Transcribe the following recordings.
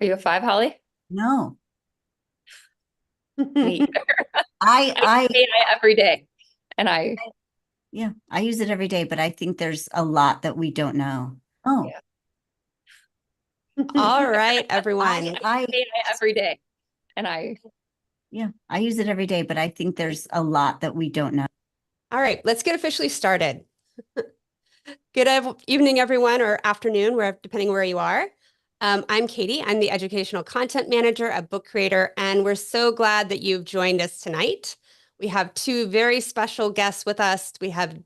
Are you a five, Holly? No, Me either. I, I use I, AI every day. And I, yeah, I use it every day, but I think there's a lot that we don't know. Oh, yeah. All right, I, everyone. I use I, AI every day. And I, yeah, I use it every day, but I think there's a lot that we don't know. All right, let's get officially started. Good evening, everyone, or afternoon, where depending where you are. I'm Katie. I'm the educational content manager, a book creator, and we're so glad that you've joined us tonight. We have two very special guests with us. We have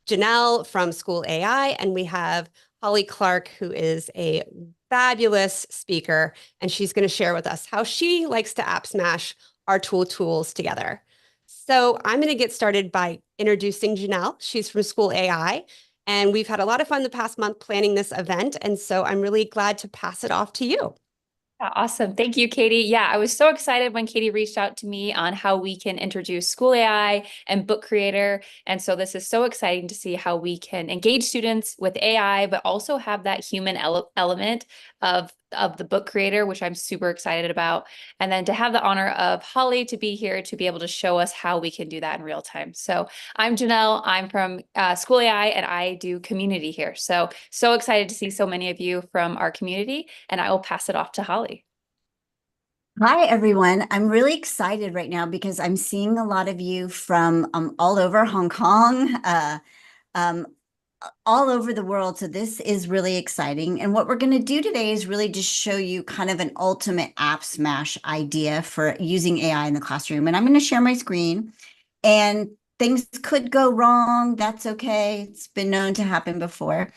Janelle from School AI, and we have Holly Clark, who is a fabulous speaker, and she's going to share with us how she likes to app smash our tools together. So I'm going to get started by introducing Janelle. She's from School AI, and we've had a lot of fun the past month planning this event, and so I'm really glad to pass it off to you. Awesome. Thank you, Katie. Yeah, I was so excited when Katie reached out to me on how we can introduce School AI and Book Creator. And so this is so exciting to see how we can engage students with AI, but also have that human element of the book creator, which I'm super excited about. And then to have the honor of Holly to be here to be able to show us how we can do that in real time. So I'm Janelle. I'm from School AI and I do community here. So excited to see so many of you from our community, and I will pass it off to Holly. Hi, everyone. I'm really excited right now because I'm seeing a lot of you from all over Hong Kong, um, all over the world. So this is really exciting. And what we're going to do today is really just show you kind of an ultimate app smash idea for using AI in the classroom. And I'm going to share my screen and things could go wrong. That's okay. It's been known to happen before.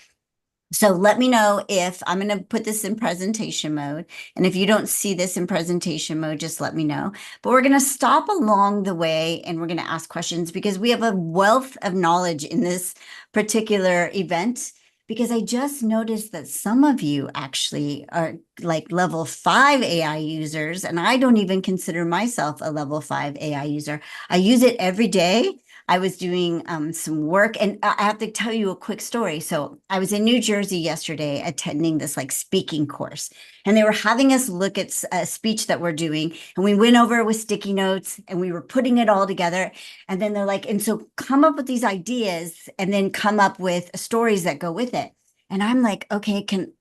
So let me know if I'm going to put this in presentation mode. And if you don't see this in presentation mode, just let me know. But we're going to stop along the way and we're going to ask questions because we have a wealth of knowledge in this particular event. Because I just noticed that some of you actually are like level 5 AI users, and I don't even consider myself a level 5 AI user. I use it every day. I was doing some work, and I have to tell you a quick story. So I was in New Jersey yesterday attending this like speaking course, and they were having us look at a speech that we're doing, and we went over it with sticky notes, and we were putting it all together. And then they're like, and so come up with these ideas, and then come up with stories that go with it. And I'm like, okay, can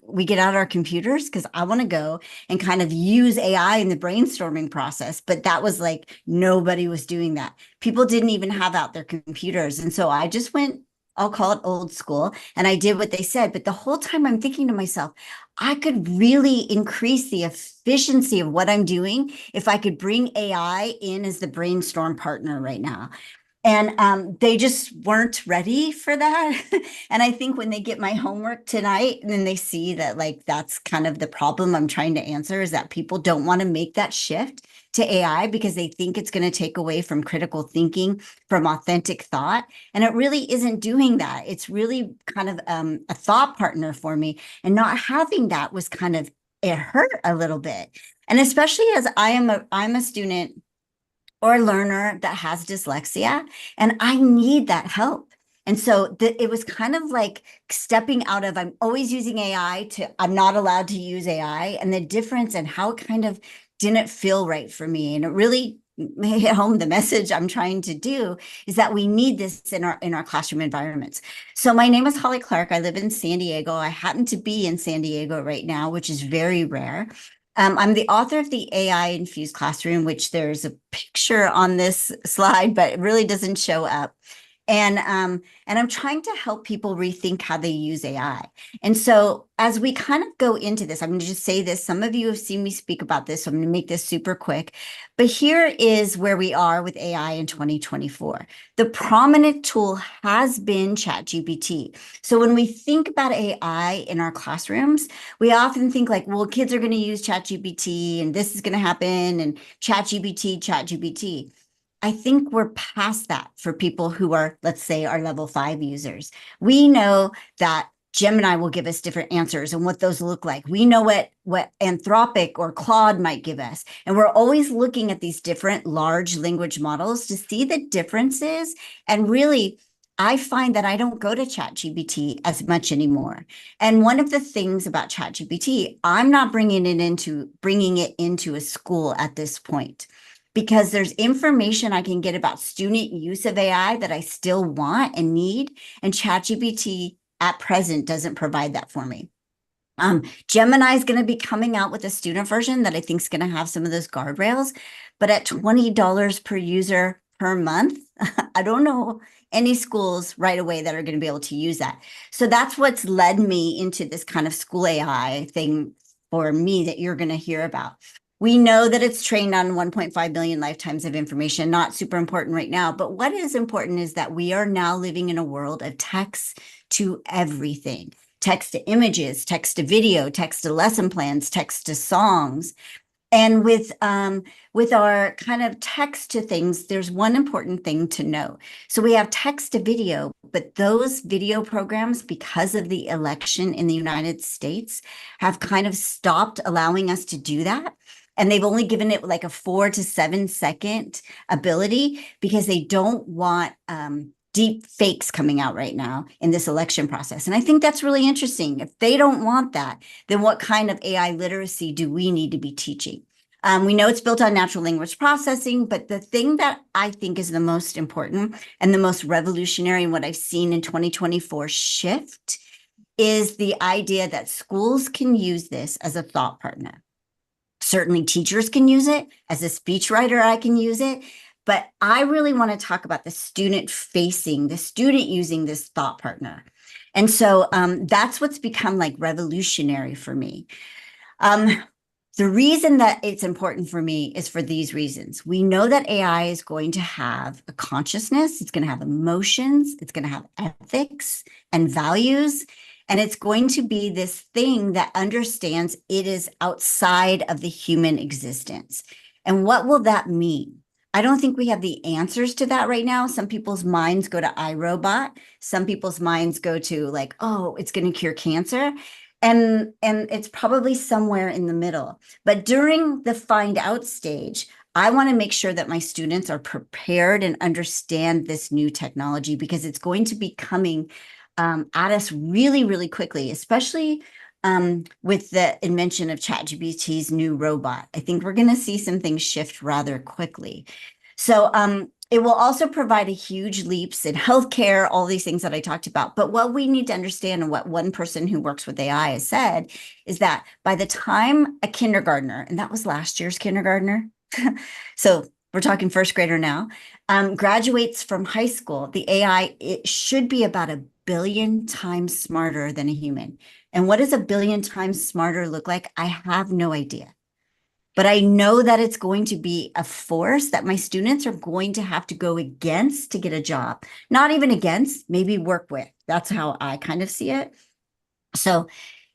we get out our computers? Because I want to go and kind of use AI in the brainstorming process. But that was like nobody was doing that. People didn't even have out their computers. And so I just went, I'll call it old school, and I did what they said. But the whole time I'm thinking to myself, I could really increase the efficiency of what I'm doing if I could bring AI in as the brainstorm partner right now. And they just weren't ready for that. And I think when they get my homework tonight and then they see that, like, that's kind of the problem I'm trying to answer is that people don't want to make that shift to AI because they think it's going to take away from critical thinking, from authentic thought. And it really isn't doing that. It's really kind of a thought partner for me. And not having that was kind of, it hurt a little bit. And especially as I'm a student or a learner that has dyslexia, and I need that help. And so it was kind of like stepping out of I'm always using AI to I'm not allowed to use AI, and the difference and how it kind of didn't feel right for me. And it really hit home the message I'm trying to do is that we need this in our classroom environments. So my name is Holly Clark. I live in San Diego. I happen to be in San Diego right now, which is very rare. I'm the author of the AI Infused Classroom, which there's a picture on this slide, but it really doesn't show up. And I'm trying to help people rethink how they use AI. And so as we kind of go into this, I'm going to just say this. Some of you have seen me speak about this, so I'm going to make this super quick. But here is where we are with AI in 2024. The prominent tool has been ChatGPT. So when we think about AI in our classrooms, we often think like, well, kids are going to use ChatGPT and this is going to happen and ChatGPT. I think we're past that for people who are, let's say, our level 5 users. We know that Gemini will give us different answers and what those look like. We know what Anthropic or Claude might give us. And we're always looking at these different large language models to see the differences and really I find that I don't go to ChatGPT as much anymore. And one of the things about ChatGPT, I'm not bringing it into a school at this point because there's information I can get about student use of AI that I still want and need, and ChatGPT at present doesn't provide that for me. Gemini is going to be coming out with a student version that I think is going to have some of those guardrails, but at $20 per user per month, I don't know any schools right away that are going to be able to use that. So that's what's led me into this kind of school AI thing for me that you're going to hear about. We know that it's trained on 1.5 million lifetimes of information, not super important right now. But what is important is that we are now living in a world of text to everything. Text to images, text to video, text to lesson plans, text to songs. And with our kind of text to things, there's one important thing to know. So we have text to video, but those video programs, because of the election in the United States, have kind of stopped allowing us to do that. And they've only given it like a 4 to 7 second ability because they don't want deep fakes coming out right now in this election process. And I think that's really interesting. If they don't want that, then what kind of AI literacy do we need to be teaching? We know it's built on natural language processing, but the thing that I think is the most important and the most revolutionary and what I've seen in 2024 shift is the idea that schools can use this as a thought partner. Certainly teachers can use it. As a speechwriter, I can use it. But I really want to talk about the student using this thought partner. And so that's what's become like revolutionary for me. The reason that it's important for me is for these reasons. We know that AI is going to have a consciousness, it's going to have emotions, it's going to have ethics and values, and it's going to be this thing that understands it is outside of the human existence. And what will that mean? I don't think we have the answers to that right now. Some people's minds go to iRobot. Some people's minds go to like, oh, it's going to cure cancer. And it's probably somewhere in the middle. But during the find out stage, I want to make sure that my students are prepared and understand this new technology because it's going to be coming at us really, really quickly, especially with the invention of ChatGPT's new robot. I think we're going to see some things shift rather quickly. So it will also provide a huge leaps in healthcare, all these things that I talked about. But what we need to understand and what one person who works with AI has said is that by the time a kindergartner, and that was last year's kindergartner, so we're talking first grader now, graduates from high school, the AI, it should be about 1 billion times smarter than a human. And what does 1 billion times smarter look like? I have no idea. But I know that it's going to be a force that my students are going to have to go against to get a job. Not even against, maybe work with. That's how I kind of see it. So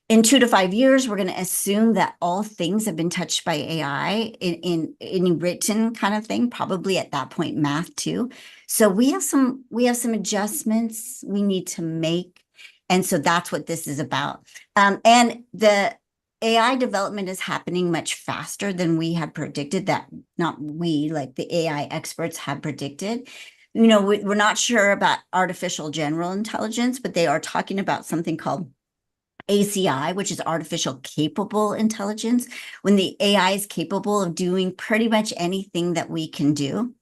in 2 to 5 years, we're going to assume that all things have been touched by AI in written kind of thing, probably at that point, math too. So we have some adjustments we need to make. And so that's what this is about. And the AI development is happening much faster than we had predicted, that not we, like the AI experts had predicted. You know, we're not sure about artificial general intelligence, but they are talking about something called ACI, which is artificial capable intelligence, when the AI is capable of doing pretty much anything that we can do.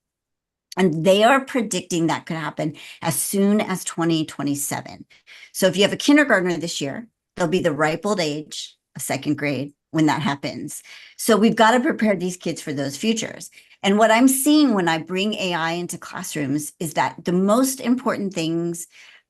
And they are predicting that could happen as soon as 2027. So if you have a kindergartner this year, they'll be the ripe old age of second grade when that happens. So we've got to prepare these kids for those futures. And what I'm seeing when I bring AI into classrooms is that the most important things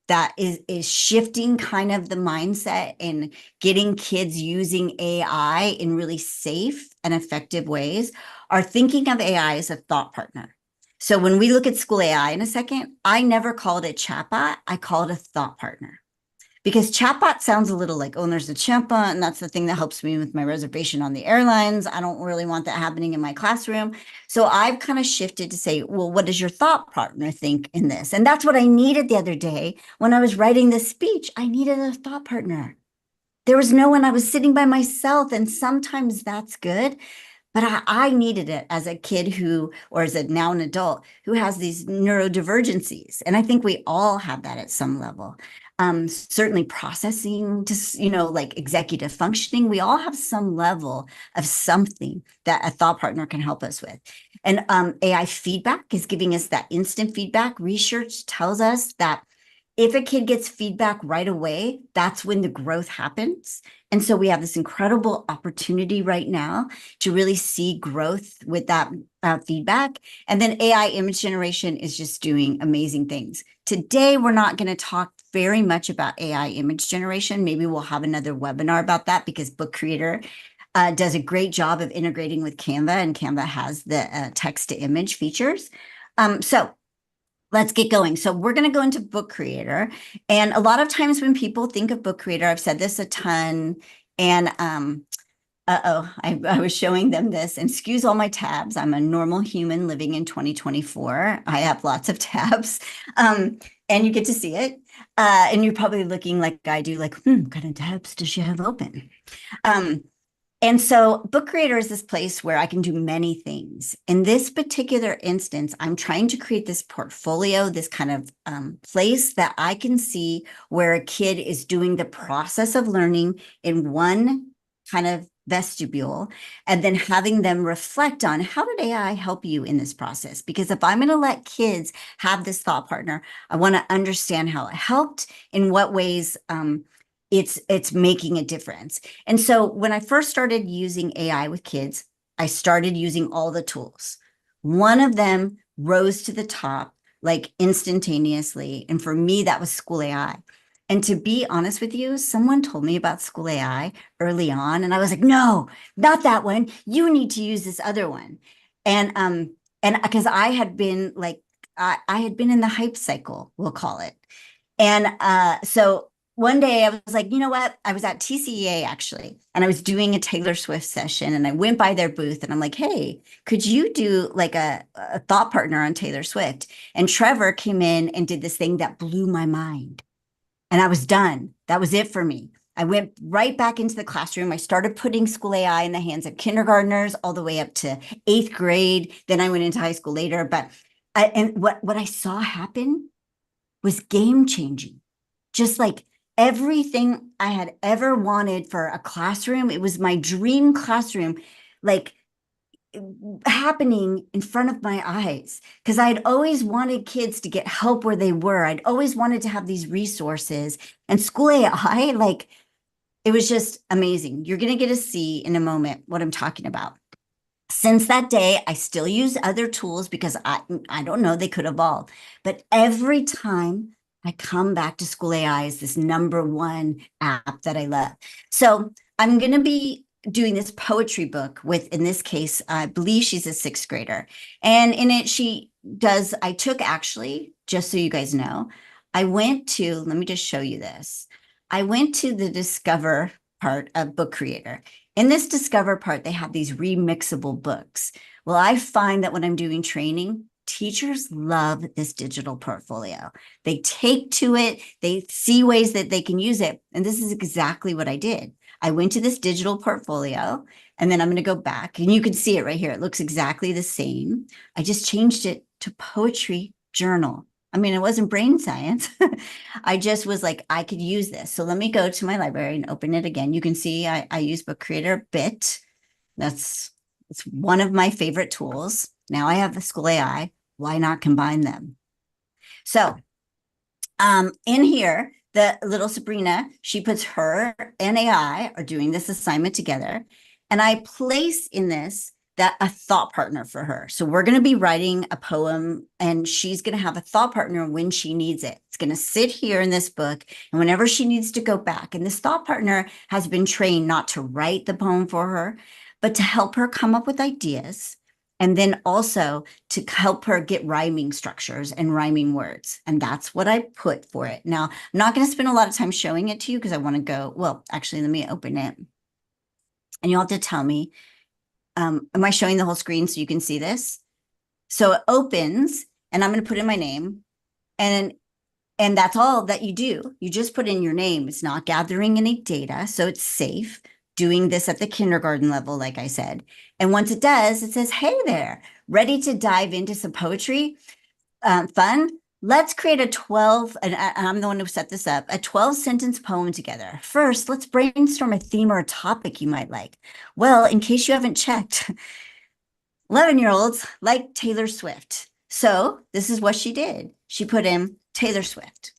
that is shifting kind of the mindset and getting kids using AI in really safe and effective ways are thinking of AI as a thought partner. So when we look at SchoolAI in a second, I never call it a chatbot. I call it a thought partner. Because chatbot sounds a little like, oh, there's a chatbot, and that's the thing that helps me with my reservation on the airlines. I don't really want that happening in my classroom. So I've kind of shifted to say, well, what does your thought partner think in this? And that's what I needed the other day when I was writing this speech. I needed a thought partner. There was no one. I was sitting by myself, and sometimes that's good. but I needed it as a kid who, or as a now an adult who has these neurodivergencies. And I think we all have that at some level. Certainly processing, just, like executive functioning, we all have some level of something that a thought partner can help us with. And AI feedback is giving us that instant feedback. Research tells us that if a kid gets feedback right away, that's when the growth happens. And so we have this incredible opportunity right now to really see growth with that feedback. And then AI image generation is just doing amazing things. Today, we're not going to talk very much about AI image generation. Maybe we'll have another webinar about that because Book Creator does a great job of integrating with Canva, and Canva has the text to image features. So let's get going. So we're going to go into Book Creator. And a lot of times when people think of Book Creator, I've said this a ton, and I was showing them this, and excuse all my tabs. I'm a normal human living in 2024. I have lots of tabs, and you get to see it. And you're probably looking like I do, like, what kind of tabs does she have open? And so Book Creator is this place where I can do many things. In this particular instance, I'm trying to create this portfolio, this kind of place that I can see where a kid is doing the process of learning in one kind of vestibule, and then having them reflect on how did AI help you in this process? Because if I'm going to let kids have this thought partner, I want to understand how it helped, in what ways it's making a difference. And so when I first started using AI with kids, I started using all the tools. One of them rose to the top like instantaneously. And for me, that was SchoolAI. And to be honest with you, someone told me about SchoolAI early on, and I was like, no, not that one. You need to use this other one. And because I had been like, I had been in the hype cycle, we'll call it. And so one day I was like, you know what? I was at TCEA actually, and I was doing a Taylor Swift session, and I went by their booth and I'm like, hey, could you do like a thought partner on Taylor Swift? And Trevor came in and did this thing that blew my mind. And I was done. That was it for me. I went right back into the classroom. I started putting SchoolAI in the hands of kindergartners all the way up to 8th grade. Then I went into high school later. But what I saw happen was game changing. Just like everything I had ever wanted for a classroom, it was my dream classroom, like happening in front of my eyes, because I'd always wanted kids to get help where they were. I'd always wanted to have these resources, and SchoolAI, like, it was just amazing. You're going to get to see in a moment what I'm talking about. Since that day, I still use other tools because I don't know, they could evolve. But every time I come back to SchoolAI as this #1 app that I love. So I'm going to be doing this poetry book with, in this case, I believe she's a 6th grader. And in it, I took actually, just so you guys know, let me just show you this. I went to the Discover part of Book Creator. In this Discover part, they have these remixable books. Well, I find that when I'm doing training, teachers love this digital portfolio. They take to it, they see ways that they can use it. And this is exactly what I did. I went to this digital portfolio, and then I'm going to go back, and you can see it right here. It looks exactly the same. I just changed it to poetry journal. I mean, it wasn't brain science. I just was like, I could use this. So let me go to my library and open it again. You can see I use Book Creator a bit. It's one of my favorite tools. Now I have the SchoolAI. Why not combine them? So in here, the little Sabrina, she puts her and AI are doing this assignment together. And I place in this that a thought partner for her. So we're going to be writing a poem, and she's going to have a thought partner when she needs it. It's going to sit here in this book, and whenever she needs to go back, and this thought partner has been trained not to write the poem for her, but to help her come up with ideas, and then also to help her get rhyming structures and rhyming words. And that's what I put for it. Now, I'm not going to spend a lot of time showing it to you because I want to go, well, actually, let me open it. And you'll have to tell me, am I showing the whole screen so you can see this? So it opens, and I'm going to put in my name, and that's all that you do. You just put in your name. It's not gathering any data, so it's safe. doing this at the kindergarten level, like I said. And once it does, it says, hey there, ready to dive into some poetry? Fun? Let's create a 12, and I'm the one who set this up, a 12 sentence poem together. First, let's brainstorm a theme or a topic you might like. Well, in case you haven't checked, 11-year-olds like Taylor Swift. So this is what she did. She put in Taylor Swift.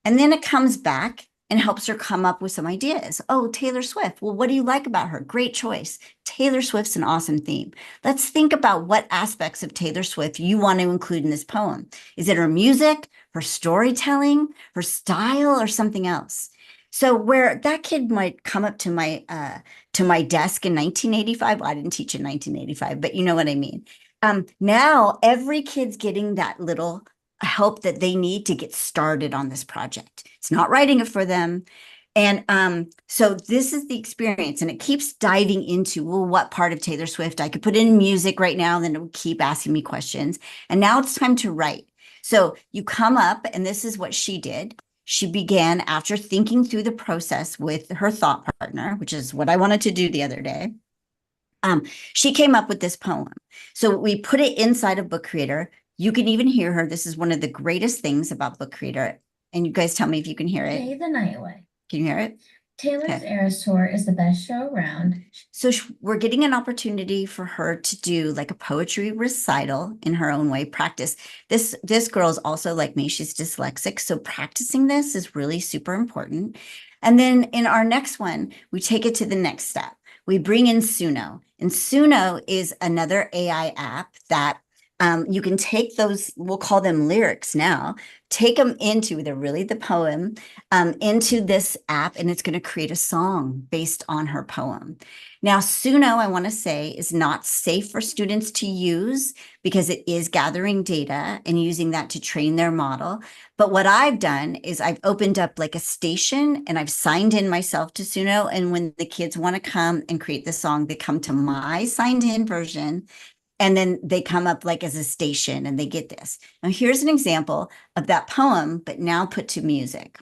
And then it comes back and helps her come up with some ideas. Oh, Taylor Swift. Well, what do you like about her? Great choice. Taylor Swift's an awesome theme. Let's think about what aspects of Taylor Swift you want to include in this poem. Is it her music, her storytelling, her style, or something else? So where that kid might come up to my desk in 1985, well, I didn't teach in 1985, but you know what I mean. Now every kid's getting that little help that they need to get started on this project. It's not writing it for them. And so this is the experience, and it keeps diving into, well, what part of Taylor Swift? I could put in music right now, and then it would keep asking me questions. And now it's time to write. So you come up, and this is what she did. She began, after thinking through the process with her thought partner, which is what I wanted to do the other day. She came up with this poem. So we put it inside of Book Creator. You can even hear her. This is one of the greatest things about Book Creator. And you guys tell me if you can hear it. Day the night away. Can you hear it? Taylor's Okay. Eras Tour is the best show around. So we're getting an opportunity for her to do like a poetry recital in her own way, practice. This girl is also like me. She's dyslexic. So practicing this is really super important. And then in our next one, we take it to the next step. We bring in Suno. And Suno is another AI app that you can take those, we'll call them lyrics now, take them into, they're really the poem, into this app, and it's going to create a song based on her poem. Now, Suno, I want to say, is not safe for students to use because it is gathering data and using that to train their model. But what I've done is I've opened up like a station, and I've signed in myself to Suno. And when the kids want to come and create the song, they come to my signed in version. And then they come up like as a station and they get this. Now, here's an example of that poem, but now put to music.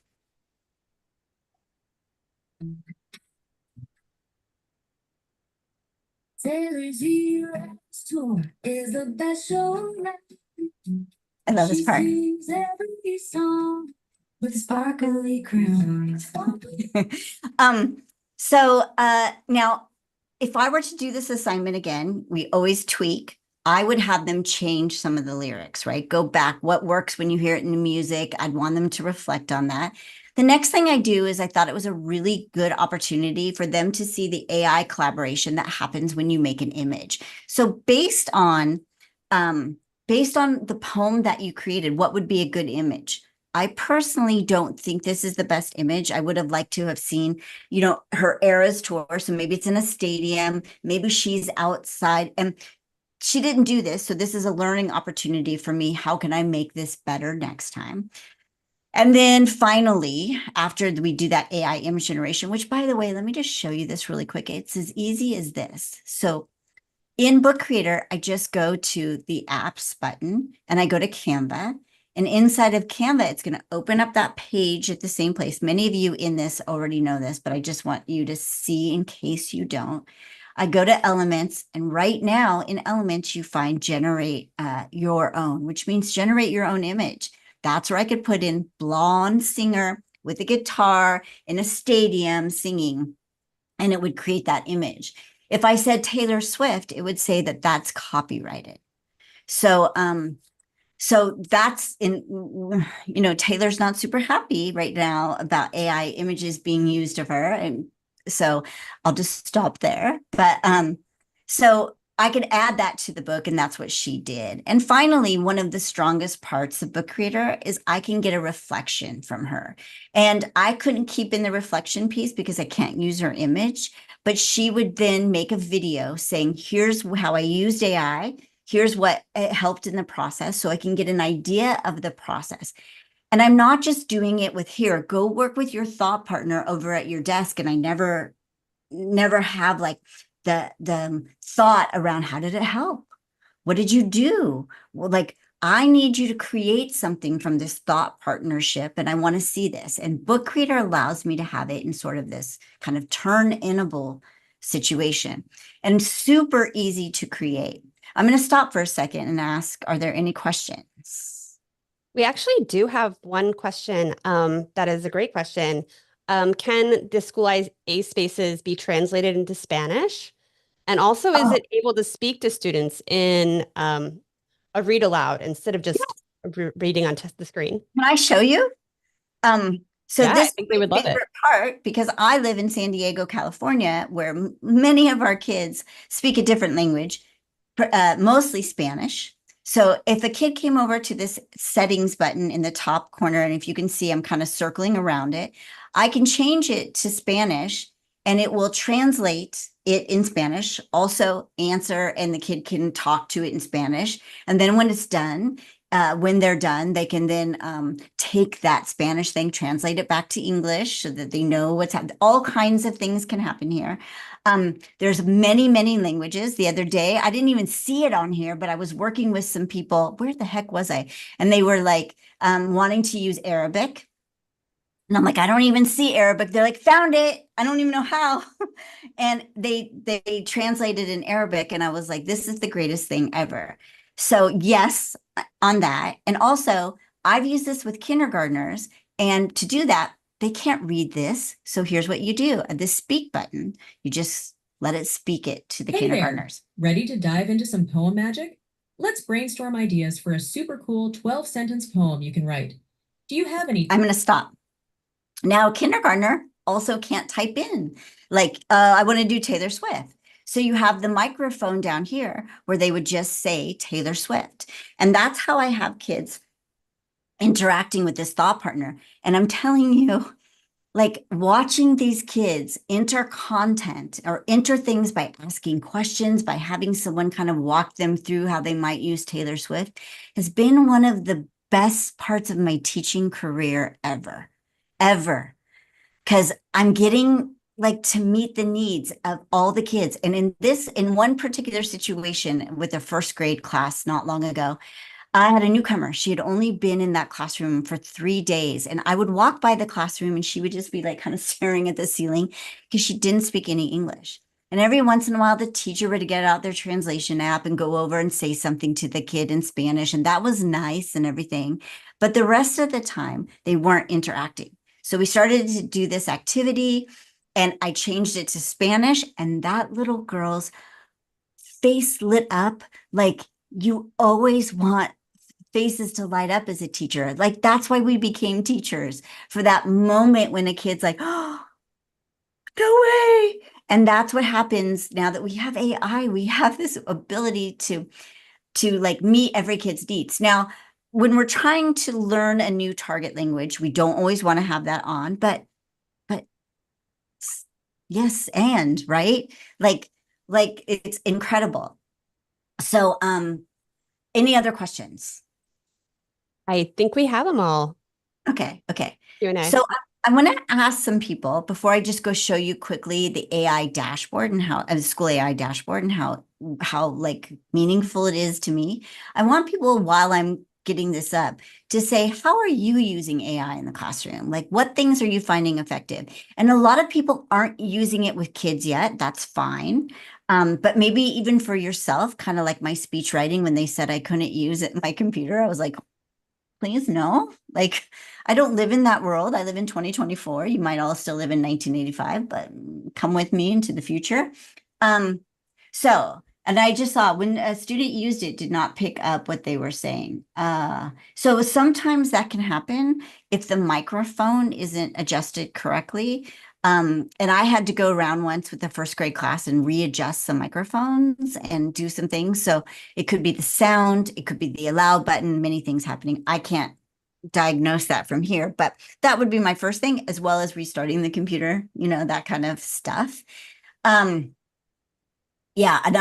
Taylor's Eras Tour is the best show around. I love this part. She sings every song with sparkly crown. Now, if I were to do this assignment again, we always tweak. I would have them change some of the lyrics, right? Go back. What works when you hear it in the music? I'd want them to reflect on that. The next thing I do is I thought it was a really good opportunity for them to see the AI collaboration that happens when you make an image. So based on the poem that you created, what would be a good image? I personally don't think this is the best image. I would have liked to have seen, her Eras Tour. So maybe it's in a stadium, maybe she's outside, and she didn't do this. So this is a learning opportunity for me. How can I make this better next time? And then finally, after we do that AI image generation, which by the way, let me just show you this really quick. It's as easy as this. So in Book Creator, I just go to the apps button and I go to Canva. And inside of Canva, it's going to open up that page at the same place. Many of you in this already know this, but I just want you to see in case you don't. I go to Elements, and right now in Elements, you find Generate Your Own, which means generate your own image. That's where I could put in blonde singer with a guitar in a stadium singing, and it would create that image. If I said Taylor Swift, it would say that that's copyrighted. So that's Taylor's not super happy right now about AI images being used of her. And so I'll just stop there. But so I could add that to the book, and that's what she did. And finally, one of the strongest parts of Book Creator is I can get a reflection from her. And I couldn't keep in the reflection piece because I can't use her image, but she would then make a video saying, here's how I used AI. Here's what it helped in the process, so I can get an idea of the process. And I'm not just doing it with here, go work with your thought partner over at your desk. And I never have like the thought around how did it help? What did you do? Well, like I need you to create something from this thought partnership, and I want to see this. And Book Creator allows me to have it in sort of this kind of turn-inable situation and super easy to create. I'm going to stop for a second and ask, are there any questions? We actually do have one question. That is a great question. Can the SchoolAI spaces be translated into Spanish? And also, is Oh, it able to speak to students in a read aloud instead of just reading on the screen? can I show you? So Yeah, I this is think they my would love it. favorite part because I live in San Diego, California, where many of our kids speak a different language, mostly Spanish. So if a kid came over to this settings button in the top corner, and if you can see, I'm kind of circling around it, I can change it to Spanish and it will translate it in Spanish, also answer, and the kid can talk to it in Spanish. And then when they're done, they can then take that Spanish thing, translate it back to English so that they know what's happening. All kinds of things can happen here. There's many, many languages. The other day, I didn't even see it on here, but I was working with some people. Where the heck was I? And they were like wanting to use Arabic. And I'm like, I don't even see Arabic. They're like, found it. I don't even know how. And they translated in Arabic. And I was like, this is the greatest thing ever. So yes, on that. And also, I've used this with kindergartners. And to do that, they can't read this. So here's what you do. At this speak button, you just let it speak it to the Hey there, kindergartners. ready to dive into some poem magic? Let's brainstorm ideas for a super cool 12-sentence poem you can write. Do you have any? I'm going to stop. Now, kindergartner also can't type in, like, I want to do Taylor Swift. So you have the microphone down here where they would just say Taylor Swift. And that's how I have kids interacting with this thought partner. And I'm telling you, like watching these kids enter content or enter things by asking questions, by having someone kind of walk them through how they might use Taylor Swift has been one of the best parts of my teaching career ever, ever. Because I'm getting like to meet the needs of all the kids. And in one particular situation with a first grade class not long ago, I had a newcomer. She had only been in that classroom for 3 days. And I would walk by the classroom and she would just be like kind of staring at the ceiling because she didn't speak any English. And every once in a while, the teacher would get out their translation app and go over and say something to the kid in Spanish. And that was nice and everything. But the rest of the time, they weren't interacting. So we started to do this activity and I changed it to Spanish. And that little girl's face lit up like you always want faces to light up as a teacher. Like that's why we became teachers, for that moment when a kid's like, oh, no way. And that's what happens now that we have AI. We have this ability to like meet every kid's needs. Now, when we're trying to learn a new target language, we don't always want to have that on, but yes, and right? Like it's incredible. So any other questions? I think we have them all. Okay. Q&A. So I want to ask some people before I just go show you quickly the AI dashboard and how school AI dashboard and how like meaningful it is to me. I want people while I'm getting this up to say, how are you using AI in the classroom? Like what things are you finding effective? And a lot of people aren't using it with kids yet. That's fine. But maybe even for yourself, kind of like my speech writing when they said I couldn't use it in my computer, I was like, please no. Like I don't live in that world. I live in 2024. You might all still live in 1985, but come with me into the future. And I just saw when a student used it, did not pick up what they were saying. So sometimes that can happen if the microphone isn't adjusted correctly. And I had to go around once with the first grade class and readjust some microphones and do some things. So it could be the sound, it could be the allow button, many things happening. I can't diagnose that from here, but that would be my first thing, as well as restarting the computer, that kind of stuff. Yeah, and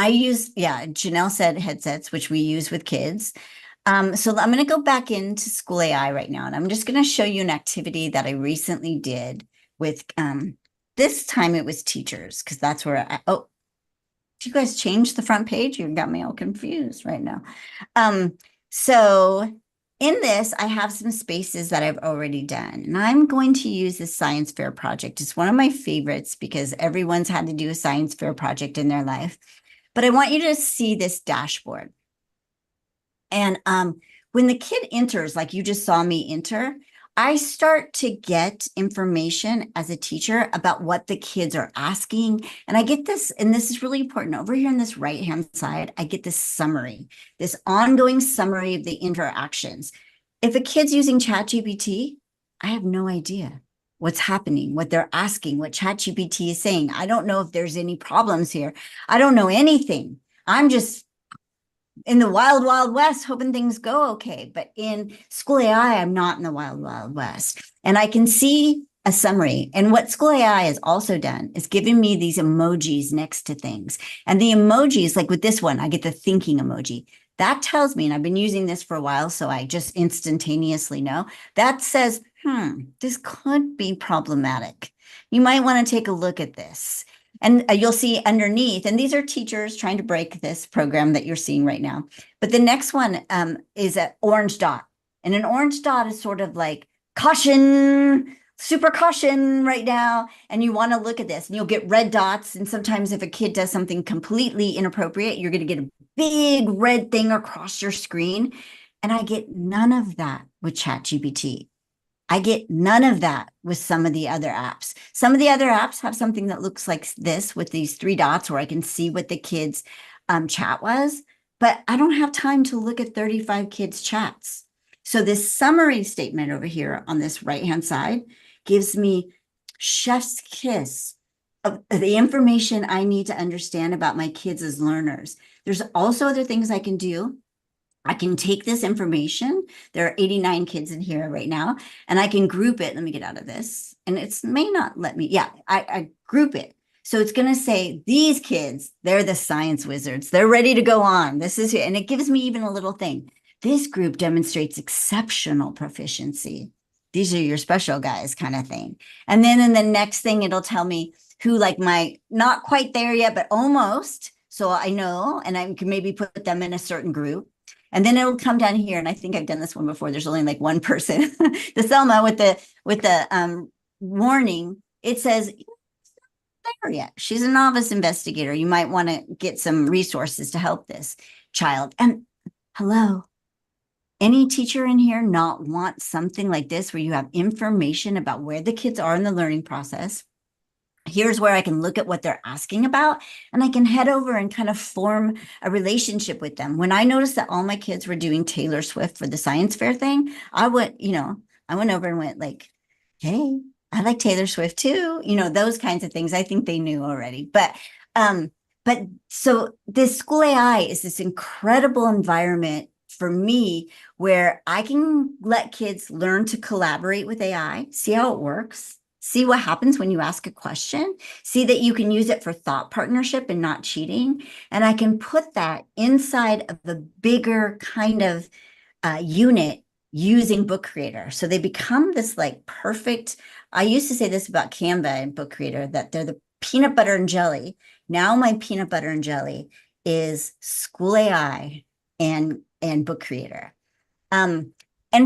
Janelle said headsets, which we use with kids. So I'm going to go back into School AI right now, and I'm just going to show you an activity that I recently did with, this time it was teachers, because that's where oh, did you guys change the front page? You got me all confused right now. So in this, I have some spaces that I've already done, and I'm going to use the science fair project. It's one of my favorites because everyone's had to do a science fair project in their life. But I want you to see this dashboard. And when the kid enters, like you just saw me enter, I start to get information as a teacher about what the kids are asking. And I get this, and this is really important. Over here on this right-hand side, I get this summary, this ongoing summary of the interactions. If a kid's using ChatGPT, I have no idea what's happening, what they're asking, what ChatGPT is saying. I don't know if there's any problems here. I don't know anything. I'm just in the wild, wild west, hoping things go okay. But in School AI, I'm not in the wild, wild west. And I can see a summary. And what School AI has also done is given me these emojis next to things. And the emojis, like with this one, I get the thinking emoji. That tells me, and I've been using this for a while, so I just instantaneously know, that says, this could be problematic. You might want to take a look at this. And you'll see underneath, and these are teachers trying to break this program that you're seeing right now. But the next one is an orange dot. And an orange dot is sort of like caution, super caution right now. And you want to look at this, and you'll get red dots. And sometimes if a kid does something completely inappropriate, you're going to get a big red thing across your screen. And I get none of that with ChatGPT. I get none of that with some of the other apps. Some of the other apps have something that looks like this with these three dots where I can see what the kids' chat was, but I don't have time to look at 35 kids' chats. So this summary statement over here on this right-hand side gives me chef's kiss of the information I need to understand about my kids as learners. There's also other things I can do. I can take this information. There are 89 kids in here right now, and I can group it. Let me get out of this. And it's may not let me. Yeah, I group it. So it's going to say these kids, they're the science wizards. They're ready to go on. This is, and it gives me even a little thing. This group demonstrates exceptional proficiency. These are your special guys kind of thing. And then in the next thing, it'll tell me who like my, not quite there yet, but almost. So I know, and I can maybe put them in a certain group. And then it'll come down here, and I think I've done this one before. There's only like one person. The Selma with the warning. It says there yet. She's a novice investigator. You might want to get some resources to help this child. And hello, any teacher in here not want something like this where you have information about where the kids are in the learning process? Here's where I can look at what they're asking about, and I can head over and kind of form a relationship with them. When I noticed that all my kids were doing Taylor Swift for the science fair thing, I went over and went like, hey, I like Taylor Swift too. Those kinds of things. I think they knew already. But so this School AI is this incredible environment for me where I can let kids learn to collaborate with AI, see how it works, see what happens when you ask a question, see that you can use it for thought partnership and not cheating. And I can put that inside of the bigger kind of unit using Book Creator. So they become this like perfect, I used to say this about Canva and Book Creator, that they're the peanut butter and jelly. Now my peanut butter and jelly is School AI and Book Creator. And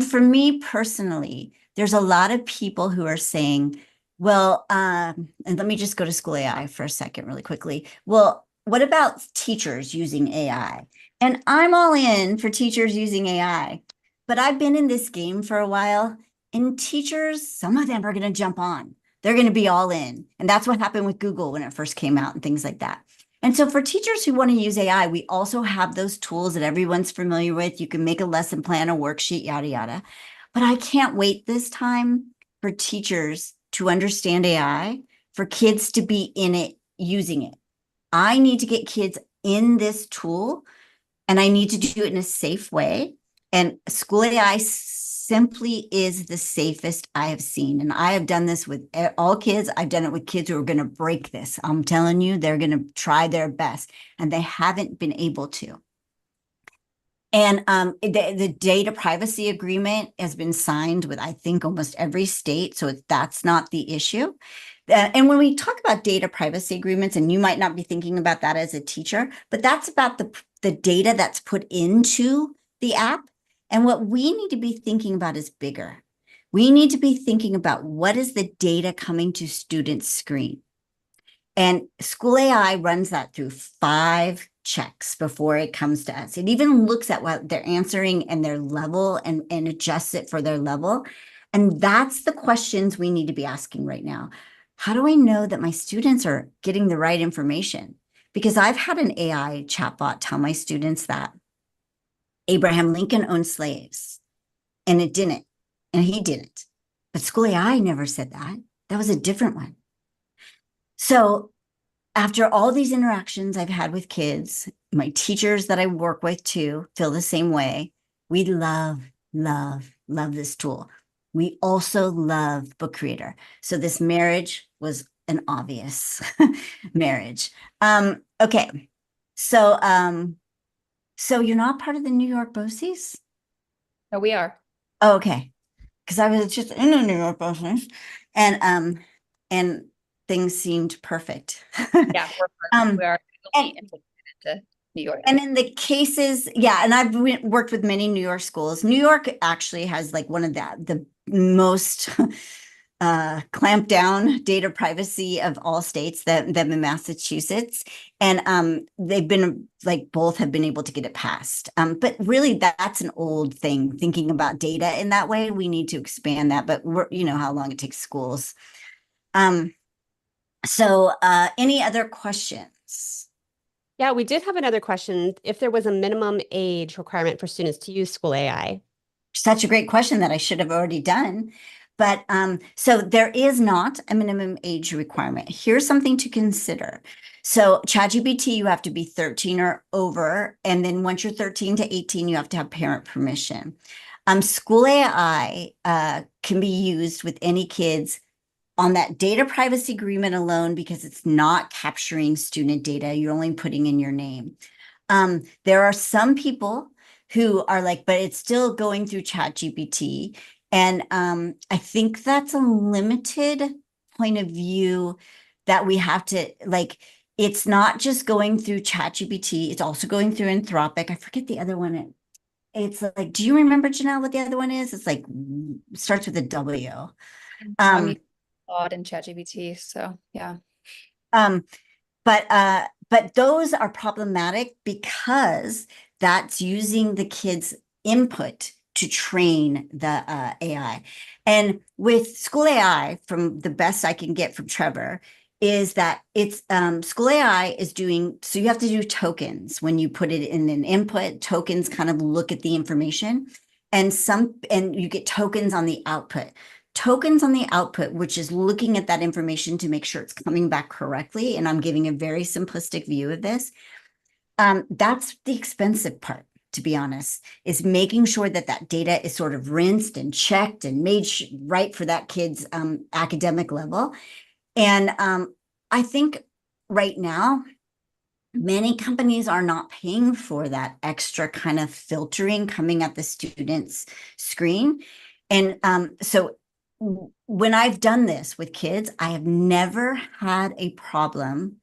for me personally, there's a lot of people who are saying, well, and let me just go to School AI for a second really quickly. Well, what about teachers using AI? And I'm all in for teachers using AI, but I've been in this game for a while, and teachers, some of them are going to jump on. They're going to be all in. And that's what happened with Google when it first came out and things like that. And so for teachers who want to use AI, we also have those tools that everyone's familiar with. You can make a lesson plan, a worksheet, yada, yada. But I can't wait this time for teachers to understand AI, for kids to be in it, using it. I need to get kids in this tool, and I need to do it in a safe way. And School AI simply is the safest I have seen. And I have done this with all kids. I've done it with kids who are going to break this. I'm telling you, they're going to try their best, and they haven't been able to. And the data privacy agreement has been signed with, I think, almost every state. So that's not the issue. And when we talk about data privacy agreements, and you might not be thinking about that as a teacher, but that's about the data that's put into the app. And what we need to be thinking about is bigger. We need to be thinking about what is the data coming to students' screen. And SchoolAI runs that through 5 checks before it comes to us. It even looks at what they're answering and their level and adjusts it for their level. And that's the questions we need to be asking right now. How do I know that my students are getting the right information? Because I've had an AI chatbot tell my students that Abraham Lincoln owned slaves, and it didn't, and he didn't. But SchoolAI never said that. That was a different one. So after all these interactions I've had with kids, my teachers that I work with too feel the same way. We love, love, love this tool. We also love Book Creator. So this marriage was an obvious marriage. Okay. So you're not part of the New York BOCES? No, we are. Oh, okay. Because I was just in the New York BOCES and things seemed perfect. Yeah, we are and- integrated into New York. And in the cases, yeah, and I've worked with many New York schools. New York actually has like one of the most clamped down data privacy of all states, that in Massachusetts. And they've been like both have been able to get it passed. But really that's an old thing, thinking about data in that way. We need to expand that, but you know how long it takes schools. So any other questions? Yeah, we did have another question. If there was a minimum age requirement for students to use SchoolAI. Such a great question that I should have already done. But so there is not a minimum age requirement. Here's something to consider. So ChatGPT, you have to be 13 or over. And then once you're 13 to 18, you have to have parent permission. SchoolAI can be used with any kids on that data privacy agreement alone, because it's not capturing student data. You're only putting in your name. There are some people who are like, but it's still going through ChatGPT. And I think that's a limited point of view that we have to like, it's not just going through ChatGPT, it's also going through Anthropic. I forget the other one. It's like, do you remember, Janelle, what the other one is? It's like, starts with a W. Claude and ChatGPT. So yeah. But those are problematic because that's using the kids' input to train the AI. And with SchoolAI, from the best I can get from Trevor, is that it's SchoolAI is doing, so you have to do tokens when you put it in an input. Tokens kind of look at the information, and you get tokens on the output. Tokens on the output, which is looking at that information to make sure it's coming back correctly. And I'm giving a very simplistic view of this. That's the expensive part, to be honest, is making sure that that data is sort of rinsed and checked and made right for that kid's academic level. And I think right now, many companies are not paying for that extra kind of filtering coming at the student's screen. And so when I've done this with kids, I have never had a problem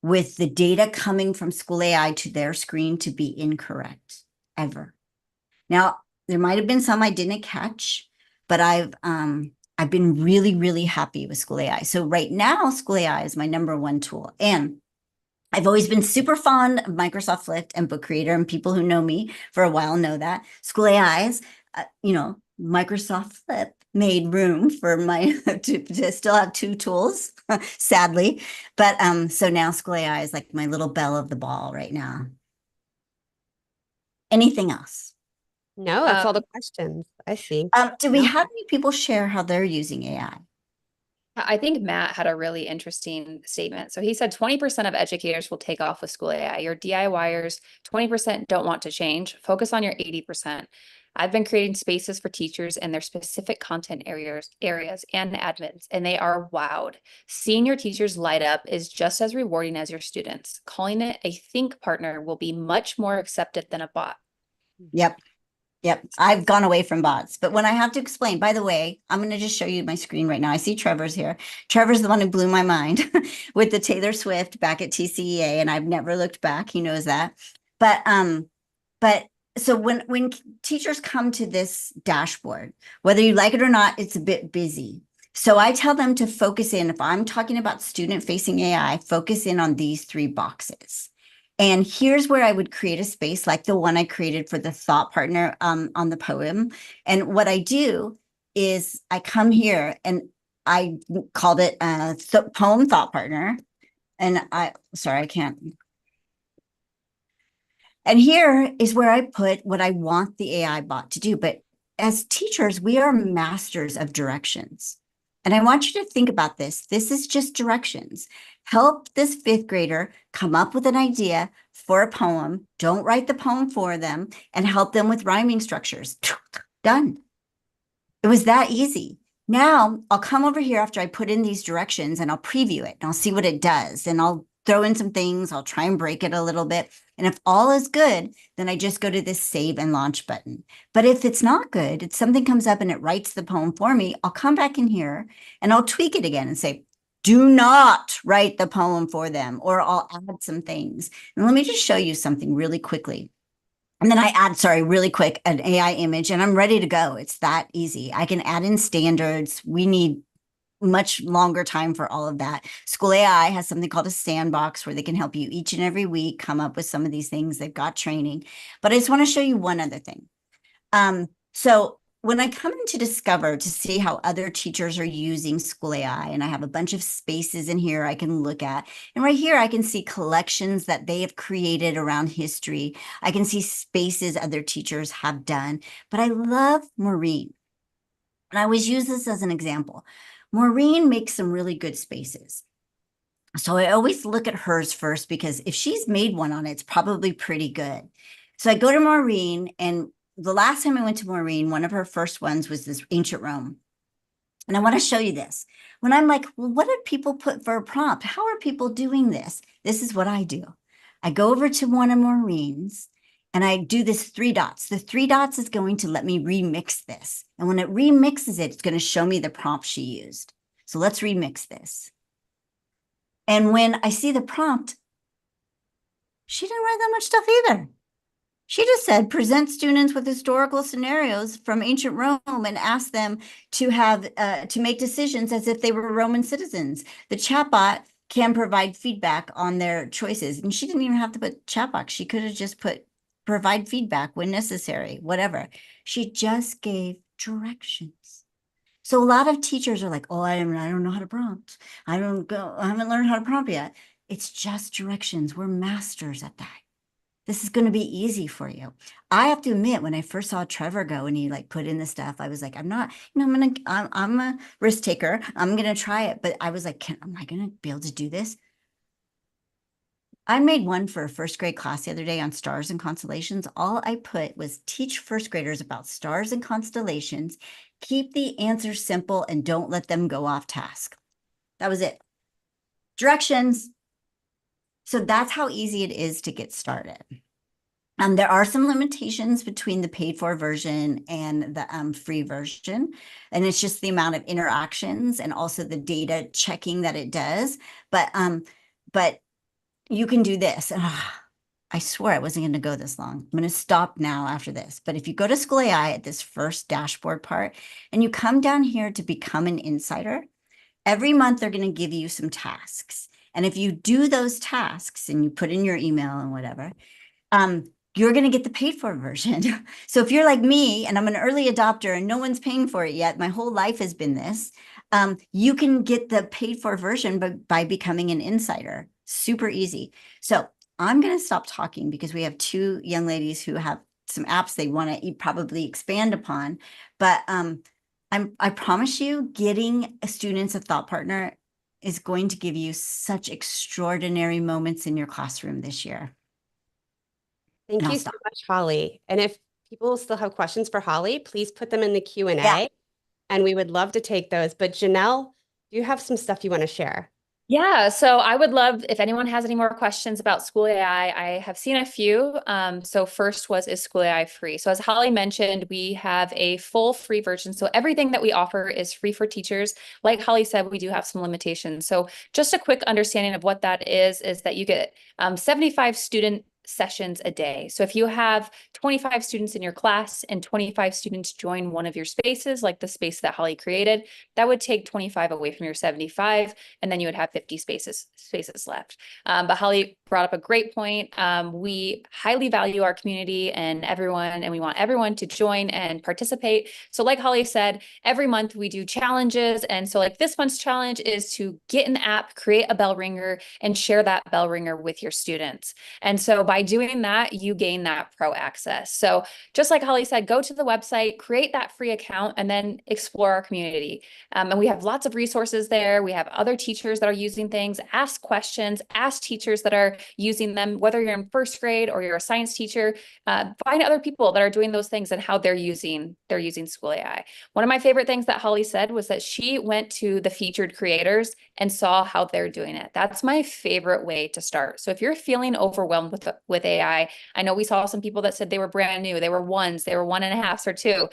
with the data coming from SchoolAI to their screen to be incorrect, ever. Now, there might have been some I didn't catch, but I've been really, really happy with SchoolAI. So right now, SchoolAI is my #1 tool. And I've always been super fond of Microsoft Flip and Book Creator, and people who know me for a while know that. SchoolAI's, Microsoft Flip made room for my to still have 2 tools, sadly. But so now SchoolAI is like my little belle of the ball right now. Anything else? No, that's all the questions. I see. Do we No. have any people share how they're using AI? I think Matt had a really interesting statement. So he said 20% of educators will take off with SchoolAI. Your DIYers, 20% don't want to change. Focus on your 80%. I've been creating spaces for teachers in their specific content areas and admins, and they are wowed. Seeing your teachers light up is just as rewarding as your students. Calling it a think partner will be much more accepted than a bot. Yep. I've gone away from bots, but when I have to explain, by the way, I'm going to just show you my screen right now. I see Trevor's here. Trevor's the one who blew my mind with the Taylor Swift back at TCEA, and I've never looked back. He knows that. But So when teachers come to this dashboard, whether you like it or not, it's a bit busy. So I tell them to focus in, if I'm talking about student facing AI, focus in on these 3 boxes. And here's where I would create a space like the one I created for the thought partner on the poem. And what I do is I come here and I called it a poem thought partner. And sorry, I can't. And here is where I put what I want the AI bot to do. But as teachers, we are masters of directions. And I want you to think about this. This is just directions. Help this 5th grader come up with an idea for a poem. Don't write the poem for them and help them with rhyming structures. Done. It was that easy. Now I'll come over here after I put in these directions and I'll preview it and I'll see what it does. And I'll throw in some things. I'll try and break it a little bit. And if all is good, then I just go to this save and launch button. But if it's not good, if something comes up and it writes the poem for me, I'll come back in here and I'll tweak it again and say, do not write the poem for them, or I'll add some things. And let me just show you something really quickly. And then I add, really quick, an AI image and I'm ready to go. It's that easy. I can add in standards. We need much longer time for all of that. SchoolAI has something called a sandbox where they can help you each and every week come up with some of these things. They've got training. But I just want to show you one other thing. So when I come into Discover to see how other teachers are using SchoolAI, and I have a bunch of spaces in here I can look at, and right here I can see collections that they have created around history. I can see spaces other teachers have done, but I love Maureen. And I always use this as an example. Maureen makes some really good spaces. So I always look at hers first because if she's made one on it, it's probably pretty good. So I go to Maureen, and the last time I went to Maureen, one of her first ones was this ancient Rome. And I want to show you this. When I'm like, well, what did people put for a prompt? How are people doing this? This is what I do. I go over to one of Maureen's and I do this 3 dots. The 3 dots is going to let me remix this. And when it remixes it, it's going to show me the prompt she used. So let's remix this. And when I see the prompt, she didn't write that much stuff either. She just said, present students with historical scenarios from ancient Rome and ask them to have to make decisions as if they were Roman citizens. The chatbot can provide feedback on their choices. And she didn't even have to put chatbot. She could have just put provide feedback when necessary, whatever. She just gave directions. So a lot of teachers are like, oh, I don't know how to prompt. I haven't learned how to prompt yet. It's just directions. We're masters at that. This is going to be easy for you. I have to admit, when I first saw Trevor go and he put in the stuff, I was like, I'm a risk taker. I'm going to try it. But I was like, am I going to be able to do this? I made one for a 1st grade class the other day on stars and constellations. All I put was teach 1st graders about stars and constellations, keep the answers simple, and don't let them go off task. That was it. Directions. So that's how easy it is to get started. There are some limitations between the paid for version and the free version. And it's just the amount of interactions and also the data checking that it does. But you can do this. I swear I wasn't going to go this long. I'm going to stop now after this. But if you go to SchoolAI at this first dashboard part and you come down here to become an insider, every month they're going to give you some tasks. And if you do those tasks and you put in your email and whatever, you're going to get the paid for version. So if you're like me and I'm an early adopter and no one's paying for it yet, my whole life has been this, you can get the paid for version by becoming an insider. Super easy. So I'm going to stop talking because we have 2 young ladies who have some apps they want to probably expand upon. But I promise you, getting students a thought partner is going to give you such extraordinary moments in your classroom this year. Thank you so much, Holly. And if people still have questions for Holly, please put them in the Q&A, and we would love to take those. But Janelle, do you have some stuff you want to share? Yeah, so I would love if anyone has any more questions about SchoolAI. I have seen a few. So first was, is SchoolAI free? So as Holly mentioned, we have a full free version. So everything that we offer is free for teachers. Like Holly said, we do have some limitations. So just a quick understanding of what that is that you get 75 student sessions a day. So if you have 25 students in your class and 25 students join one of your spaces, like the space that Holly created, that would take 25 away from your 75, and then you would have 50 spaces left. But Holly brought up a great point. We highly value our community and everyone, and we want everyone to join and participate. So like Holly said, every month we do challenges. And so like this month's challenge is to get an app, create a bell ringer, and share that bell ringer with your students. And so by doing that, you gain that pro access. So just like Holly said, go to the website, create that free account, and then explore our community. And we have lots of resources there. We have other teachers that are using things. Ask questions, ask teachers that are using them, whether you're in first grade or you're a science teacher. Find other people that are doing those things and how they're using School AI. One of my favorite things that Holly said was that she went to the featured creators and saw how they're doing it. That's my favorite way to start. So if you're feeling overwhelmed with AI, I know we saw some people that said they were brand new, they were ones, they were 1.5s or 2.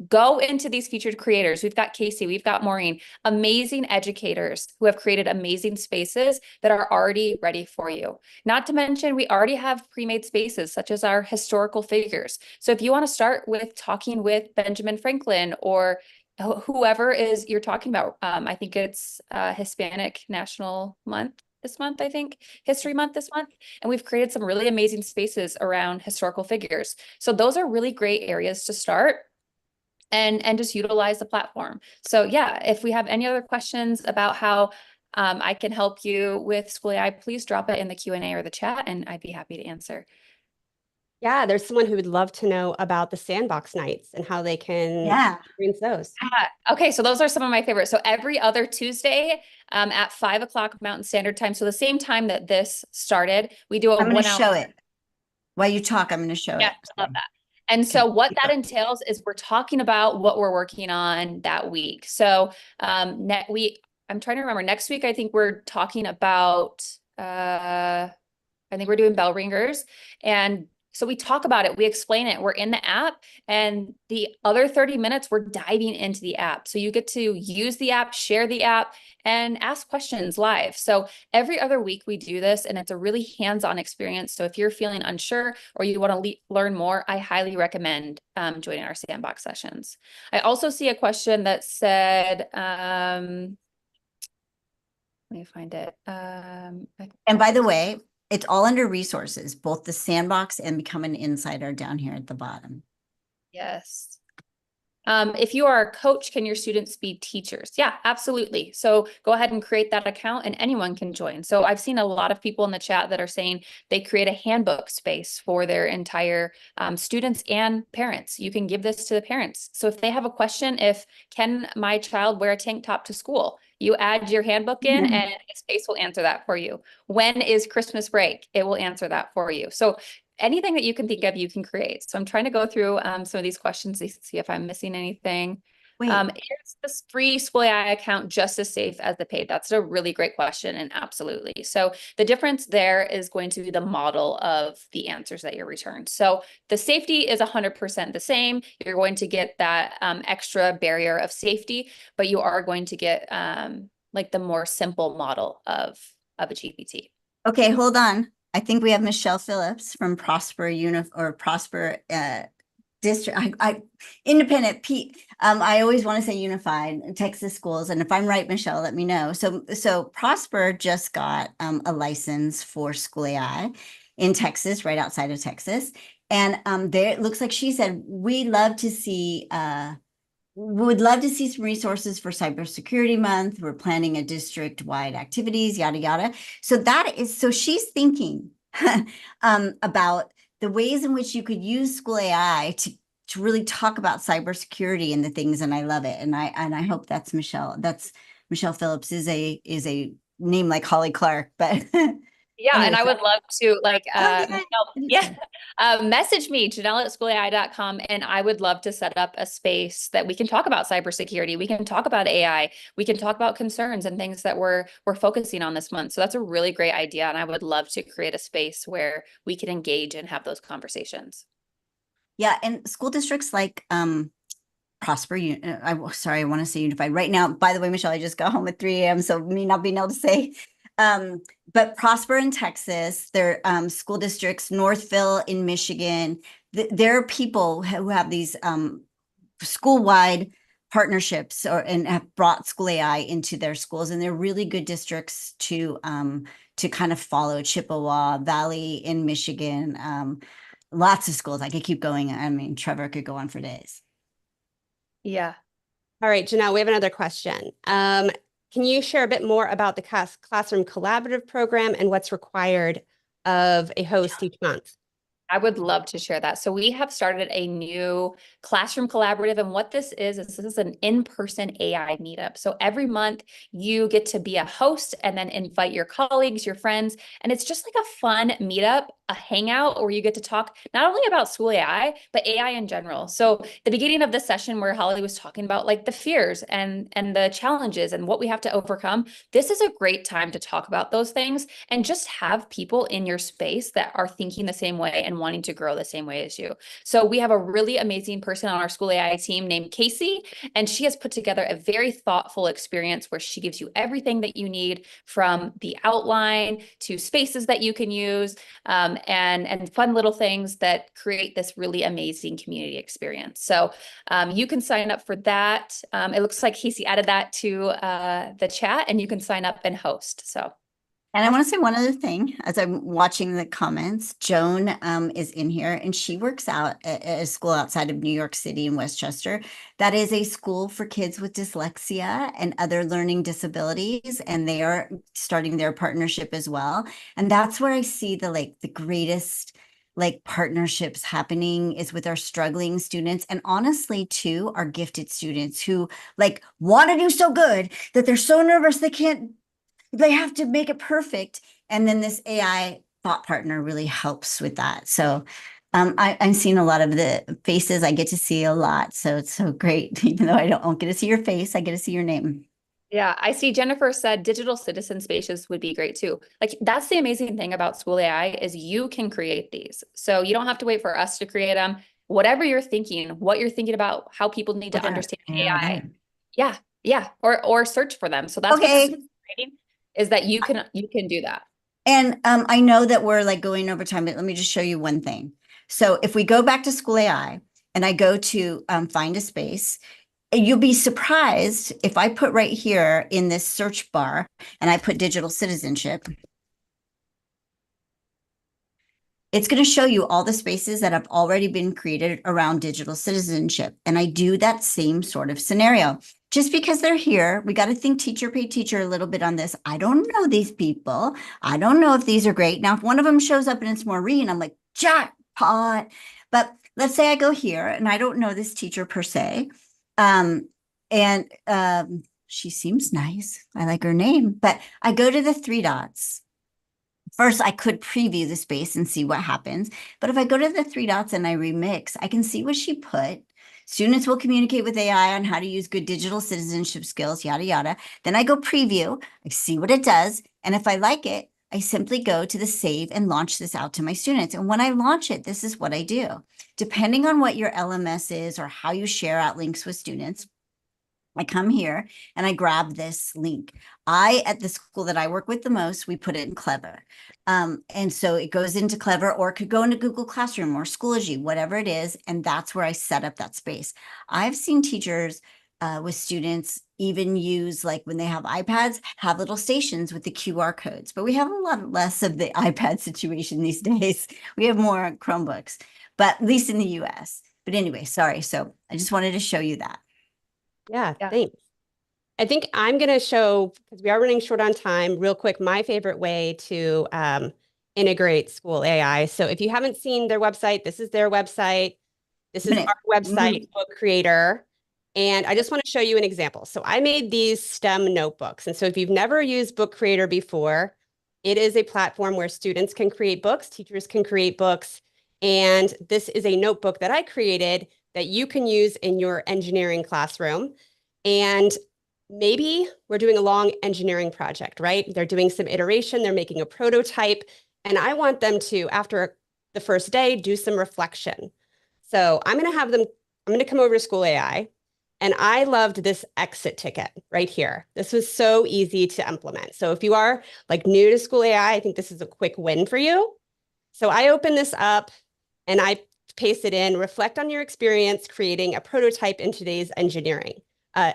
Go into these featured creators. We've got Casey, we've got Maureen, amazing educators who have created amazing spaces that are already ready for you. Not to mention, we already have pre-made spaces such as our historical figures. So if you want to start with talking with Benjamin Franklin or whoever is you're talking about, I think it's Hispanic National Month this month, I think, History Month this month. And we've created some really amazing spaces around historical figures. So those are really great areas to start and just utilize the platform. So yeah, if we have any other questions about how I can help you with School AI, please drop it in the Q&A or the chat, and I'd be happy to answer. Yeah, there's someone who would love to know about the sandbox nights and how they can experience those. Okay, so those are some of my favorites. So every other Tuesday at 5 o'clock Mountain Standard Time, so the same time that this started, we do a I'm going 1 to hour. show it. While you talk, I'm going to show Yeah, it. I love that. And so what that entails is we're talking about what we're working on that week. So I'm trying to remember, next week, I think we're talking about, I think we're doing bell ringers. And so we talk about it, we explain it, we're in the app, and the other 30 minutes, we're diving into the app. So you get to use the app, share the app, and ask questions live. So every other week we do this, and it's a really hands-on experience. So if you're feeling unsure or you want to learn more, I highly recommend joining our sandbox sessions. I also see a question that said, let me find it. And by the way, it's all under resources, both the sandbox and become an insider down here at the bottom. Yes. If you are a coach, can your students be teachers? Yeah, absolutely. So go ahead and create that account and anyone can join. So I've seen a lot of people in the chat that are saying they create a handbook space for their entire students and parents. You can give this to the parents. So if they have a question, can my child wear a tank top to school? You add your handbook in and a space will answer that for you. When is Christmas break? It will answer that for you. So anything that you can think of, you can create. So I'm trying to go through some of these questions to see if I'm missing anything. Wait. Is this free School AI account just as safe as the paid? That's a really great question, and absolutely. So the difference there is going to be the model of the answers that you return. So the safety is 100% the same. You're going to get that extra barrier of safety, but you are going to get like the more simple model of a GPT. Okay, hold on. I think we have Michelle Phillips from Prosper District. Independent Pete. I always want to say Unified Texas Schools, and if I'm right, Michelle, let me know. So Prosper just got a license for School AI in Texas, right outside of Texas, and there it looks like she said we would love to see some resources for Cybersecurity Month. We're planning a district-wide activities, yada, yada. So she's thinking about the ways in which you could use School AI to really talk about cybersecurity and the things, and I love it. And I hope that's Michelle. That's Michelle Phillips is a name like Holly Clark, but yeah, anyway, and I would love to message me, Janelle at SchoolAI.com, and I would love to set up a space that we can talk about cybersecurity. We can talk about AI. We can talk about concerns and things that we're focusing on this month. So that's a really great idea, and I would love to create a space where we can engage and have those conversations. Yeah, and school districts like Prosper, I want to say Unified right now. By the way, Michelle, I just got home at 3 a.m. so me not being able to say But Prosper in Texas, there are school districts, Northville in Michigan. There are people who have these school-wide partnerships and have brought SchoolAI into their schools, and they're really good districts to kind of follow. Chippewa Valley in Michigan, lots of schools. I could keep going. I mean, Trevor could go on for days. Yeah. All right, Janelle, we have another question. Can you share a bit more about the Classroom Collaborative Program and what's required of a host each month? I would love to share that. So we have started a new classroom collaborative, and what this is this is an in-person AI meetup. So every month you get to be a host and then invite your colleagues, your friends, and it's just like a fun meetup, a hangout where you get to talk not only about school AI, but AI in general. So the beginning of the session where Holly was talking about like the fears and the challenges and what we have to overcome, this is a great time to talk about those things and just have people in your space that are thinking the same way and wanting to grow the same way as you. So we have a really amazing person on our SchoolAI team named Casey, and she has put together a very thoughtful experience where she gives you everything that you need, from the outline to spaces that you can use, and fun little things that create this really amazing community experience. So you can sign up for that. It looks like Casey added that to the chat, and you can sign up and host. So. And I want to say one other thing as I'm watching the comments. Joan is in here, and she works out at a school outside of New York City in Westchester. That is a school for kids with dyslexia and other learning disabilities, and they are starting their partnership as well. And that's where I see the greatest partnerships happening is with our struggling students, and honestly too our gifted students who want to do so good that they're so nervous they have to make it perfect. And then this AI thought partner really helps with that. So I'm seeing a lot of the faces. I get to see a lot. So it's so great. Even though I don't get to see your face, I get to see your name. Yeah, I see Jennifer said digital citizen spaces would be great too. Like, that's the amazing thing about SchoolAI is you can create these. So you don't have to wait for us to create them. Whatever you're thinking, what you're thinking about, how people need to understand AI. Yeah, yeah, or search for them. So that's what this is creating, is that you can do that. And I know that we're going over time, but let me just show you one thing. So if we go back to SchoolAI and I go to find a space, you'll be surprised if I put right here in this search bar and I put digital citizenship. It's going to show you all the spaces that have already been created around digital citizenship. And I do that same sort of scenario. Just because they're here, we got to think teacher pay teacher a little bit on this. I don't know these people. I don't know if these are great. Now, if one of them shows up and it's Maureen, I'm like, jackpot. But let's say I go here and I don't know this teacher per se. She seems nice. I like her name, but I go to the three dots. First, I could preview the space and see what happens. But if I go to the three dots and I remix, I can see what she put. Students will communicate with AI on how to use good digital citizenship skills, yada, yada. Then I go preview, I see what it does. And if I like it, I simply go to the save and launch this out to my students. And when I launch it, this is what I do. Depending on what your LMS is or how you share out links with students, I come here and I grab this link. At the school that I work with the most, we put it in Clever. And so it goes into Clever, or it could go into Google Classroom or Schoology, whatever it is. And that's where I set up that space. I've seen teachers with students even use, when they have iPads, have little stations with the QR codes. But we have a lot less of the iPad situation these days. We have more Chromebooks, but at least in the US. But anyway, sorry. So I just wanted to show you that. Yeah, thanks. I think I'm going to show, because we are running short on time, real quick, my favorite way to integrate SchoolAI. So if you haven't seen their website, this is their website. This is our website, Book Creator. And I just want to show you an example. So I made these STEM notebooks. And so if you've never used Book Creator before, it is a platform where students can create books, teachers can create books. And this is a notebook that I created that you can use in your engineering classroom. And maybe we're doing a long engineering project, right? They're doing some iteration, they're making a prototype, and I want them to, after the first day, do some reflection. So I'm going to come over to SchoolAI, And I loved this exit ticket right here. This was so easy to implement. So if you are like new to School AI, I think this is a quick win for you. So I open this up and I paste it in, reflect on your experience creating a prototype in today's engineering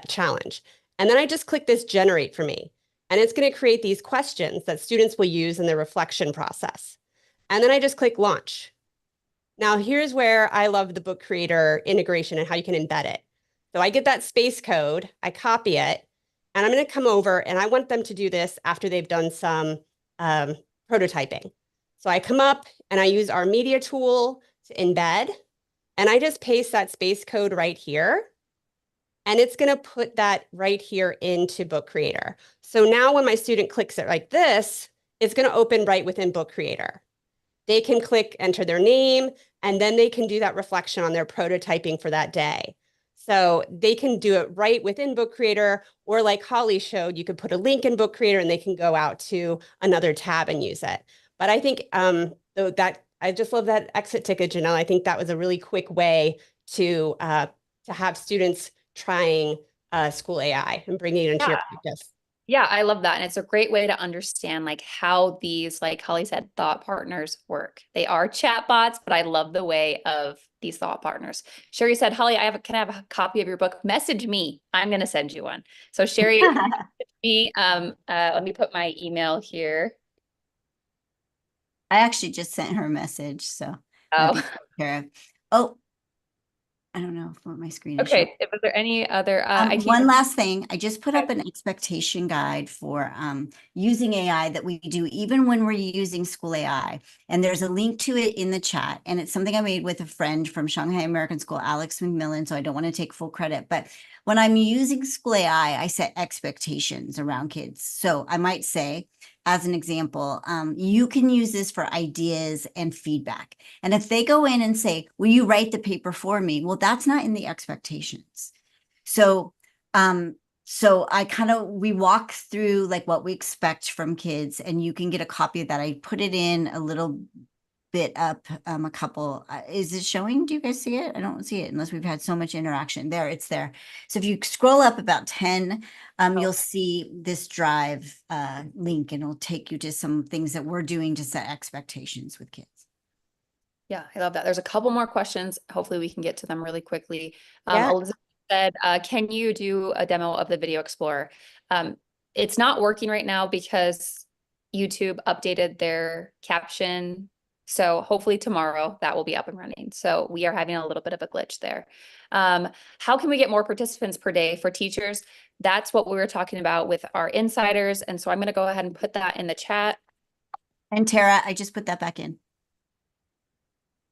challenge. And then I just click this generate for me. And it's going to create these questions that students will use in the reflection process. And then I just click launch. Now here's where I love the book creator integration and how you can embed it. So I get that space code, I copy it, and I'm going to come over and I want them to do this after they've done some prototyping. So I come up and I use our media tool to embed, and I just paste that space code right here. And it's going to put that right here into Book Creator. So now when my student clicks it like this, it's going to open right within Book Creator. They can click, enter their name, and then they can do that reflection on their prototyping for that day. So they can do it right within Book Creator, or like Holly showed, you could put a link in Book Creator and they can go out to another tab and use it. But I think that I just love that exit ticket, Janelle. I think that was a really quick way to have students trying School AI and bringing it into your practice. Yeah, I love that. And it's a great way to understand like how these, like Holly said, thought partners work. They are chatbots, but I love the way of these thought partners. Sherry said, Holly, can I have a copy of your book? Message me. I'm going to send you one. So Sherry, me, let me put my email here. I actually just sent her a message, so that'll be taken care of. Oh, I don't know what my screen is showing. Okay. Was there any other one last thing? I just put up an expectation guide for using AI that we do even when we're using School AI. And there's a link to it in the chat. And it's something I made with a friend from Shanghai American School, Alex McMillan. So I don't want to take full credit. But when I'm using School AI, I set expectations around kids. So I might say, as an example, you can use this for ideas and feedback. And if they go in and say, will you write the paper for me? Well, that's not in the expectations. So, we walk through like what we expect from kids, and you can get a copy of that. I put it in a little bit up, a couple, is it showing? Do you guys see it? I don't see it unless we've had so much interaction. There, it's there. So if you scroll up about 10, you'll see this drive link, and it'll take you to some things that we're doing to set expectations with kids. Yeah, I love that. There's a couple more questions. Hopefully we can get to them really quickly. Yeah. Elizabeth said, can you do a demo of the Video Explorer? It's not working right now because YouTube updated their caption. So hopefully tomorrow that will be up and running. So we are having a little bit of a glitch there. How can we get more participants per day for teachers? That's what we were talking about with our insiders. And so I'm going to go ahead and put that in the chat. And Tara, I just put that back in.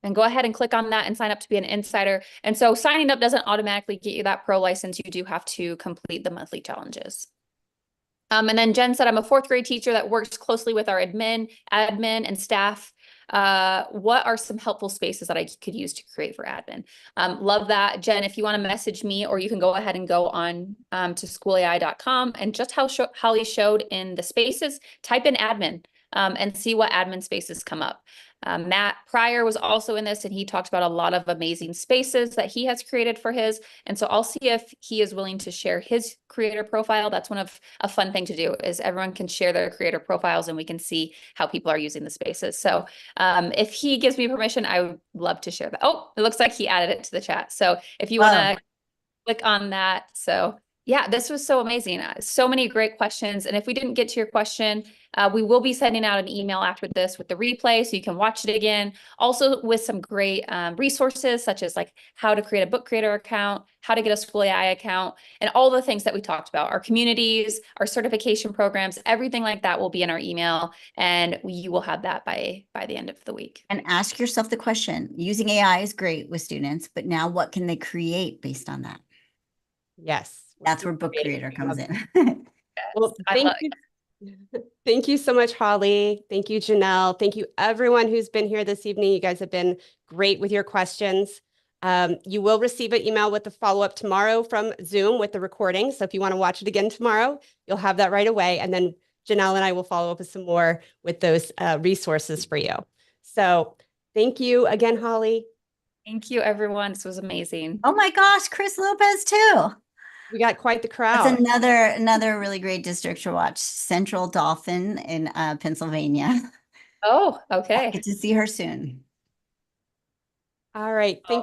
And go ahead and click on that and sign up to be an insider. And so signing up doesn't automatically get you that pro license. You do have to complete the monthly challenges. And then Jen said, I'm a 4th grade teacher that works closely with our admin and staff. What are some helpful spaces that I could use to create for admin? Love that. Jen, if you want to message me, or you can go ahead and go on to schoolai.com, and just how Holly showed in the spaces, type in admin and see what admin spaces come up. Matt Pryor was also in this, and he talked about a lot of amazing spaces that he has created for his. And so I'll see if he is willing to share his creator profile. That's one of a fun thing to do, is everyone can share their creator profiles and we can see how people are using the spaces. So if he gives me permission, I would love to share that. Oh, it looks like he added it to the chat. So if you want to click on that. So yeah, this was so amazing. So many great questions. And if we didn't get to your question, we will be sending out an email after this with the replay so you can watch it again. Also with some great resources, such as like how to create a book creator account, how to get a School AI account, and all the things that we talked about, our communities, our certification programs, everything like that will be in our email. And you will have that by the end of the week. And ask yourself the question, using AI is great with students, but now what can they create based on that? Yes. That's where Book Creator comes in. Well, thank you so much, Holly. Thank you, Janelle. Thank you, everyone who's been here this evening. You guys have been great with your questions. You will receive an email with the follow-up tomorrow from Zoom with the recording. So if you want to watch it again tomorrow, you'll have that right away. And then Janelle and I will follow up with some more with those resources for you. So thank you again, Holly. Thank you, everyone. This was amazing. Oh my gosh, Chris Lopez too. We got quite the That's crowd. another really great district to watch. Central Dolphin in Pennsylvania. Oh, okay. Get to see her soon. All right. Thank